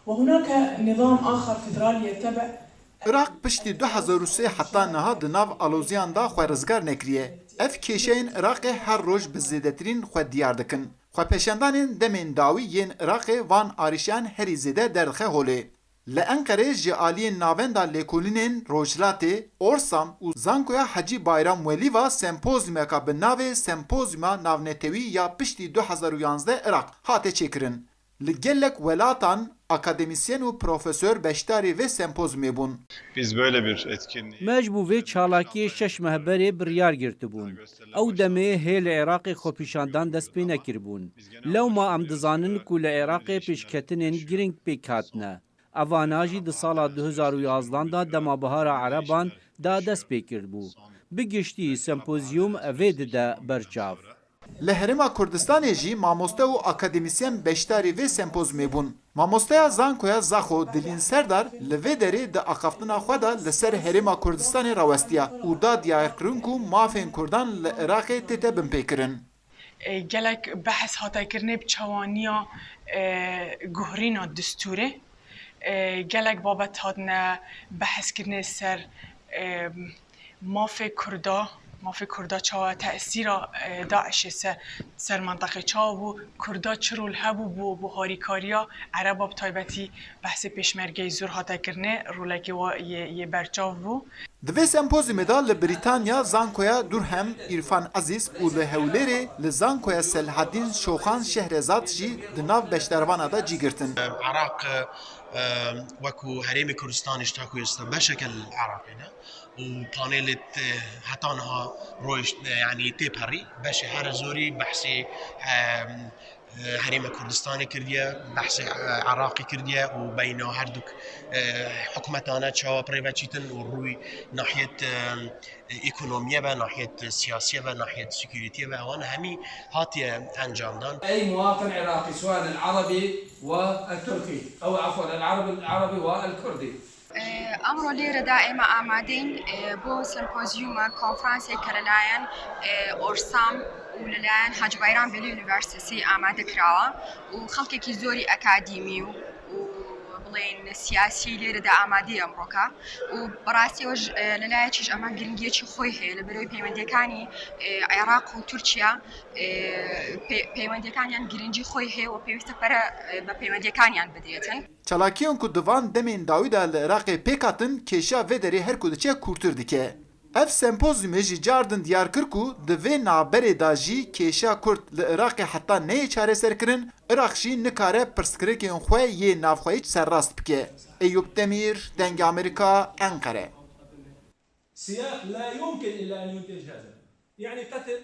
وهناك نظام آخر فيدرالي يتبع. عراق پشتی 2003 حتی نها دناو آلوزیان دا خواه رزگار نکریه. اف کشین عراق هر روز به زیدترین خواه دیار دکن. خواه پیشندانین دمین داوی ین عراق وان آریشان هری زیده درخه هوله. لأنقره جعالی ناوندا لیکولینین روجلاتی، اورسام و زانکویا حجی بایرام ولی و سمپوزیوم که به ناو سمپوزیوم ناونتوی یا پشتی 2011 عراق هاته چکرن. لگلک ولاتان akademisyen و profesör beştari ve sempozmi bun. Biz böyle bir etkinliği مجبو في چالاکی شش مهبری بریار گرتبون. او دمه هیل عراقی خوپیشاندان دست پی نکربون. لو ما ام دزانن کل عراقی پیشکتنین گرینگ پیکاتنه. اواناجی د سالا 2011 دا دما بهار عربان دا دست پی کربو. بگشتی سمپوزیوم اوید دا برچاو. لهرما کردستان جی ماموسته و akademisyen beştari ve sempozmi bun. Mamosteya Zankoya Zaxo dilin serdar li derê di axaftina xwe da li ser Herêma Kurdistanê rawestiya û da diyarkirin ku mafên Kurdan li Iraqê tête binpêkirin. gelek behs hatekirine bi çawaniya guhrîna distûrê. Gelek babet hatine behskirine ser mafê Kurda مافی کردا چاوا تأثیر داعش سر منطقه چاوا بو کردا چرول هبو بو هاریکاریا عربا بتایبتی بحث پیشمرگی زور هاتا کرنه رولکی و یه برچاو بو. دوی سمپوزیوم دا لبریتانیا زانکویا دورهم عرفان عزیز و لهولری لزانکویا سلحدین شوخان شهرزاد جی دناو بشتروانا دا جی گرتن. عراق وكو هريم كردستان اشتاكو يستا بشكل عراقنا وبانيلت حتى انها رويش يعني تيبهري باش هر زوري بحثي هريم كردستان كرديا بحثي عراقي كرديا وبينه هردوك حكومتانا تشاوا بريفاتشيتن وروي ناحيه ايكونوميه و ناحيه سياسيه و ناحيه سكيورتي و وانا همي هاتيه انجامدان اي مواطن عراقي سواء العربي والتركي او عفوا العربي والكردي. امر ليرة دائما آمادين بو سيمبوزيوم كونفرانس كرلاين اورسام وللاين حاج بايرام بلو يونيفرسيتي آماده كراوا وخلقي كي زوري اكاديمي بڵێن سیاسی لێرەدا ئامادەی ئەمڕۆکە و بەڕاستی وەژ لەلایەکیش ئەمە گرنگیەکی خۆی هەیە لە بەرەوەی پەیوەندیەکانی عێراق و تورکیا پەیوەندیەکانیان گرنگی خۆی هەیە و پێویستە بە پەیوەندیەکانیان بدرێتن. چالاکیان ku divan demên dawî da li Iraqê pêkatin kêşa vê derê her ku diçe kûrtir dike. Ev sempozyumê jî cardin diyar kir ku di vê naberê da jî kêşa Kurd li Iraqê heta neyê çareserkirin, Iraq jî nikare pirsgirêkên xwe yê navxweyî serrast bike. Eyüp Demir, Dengê Amerîka, Enkere. سياق لا يمكن إلا أن ينتج هذا، يعني قتل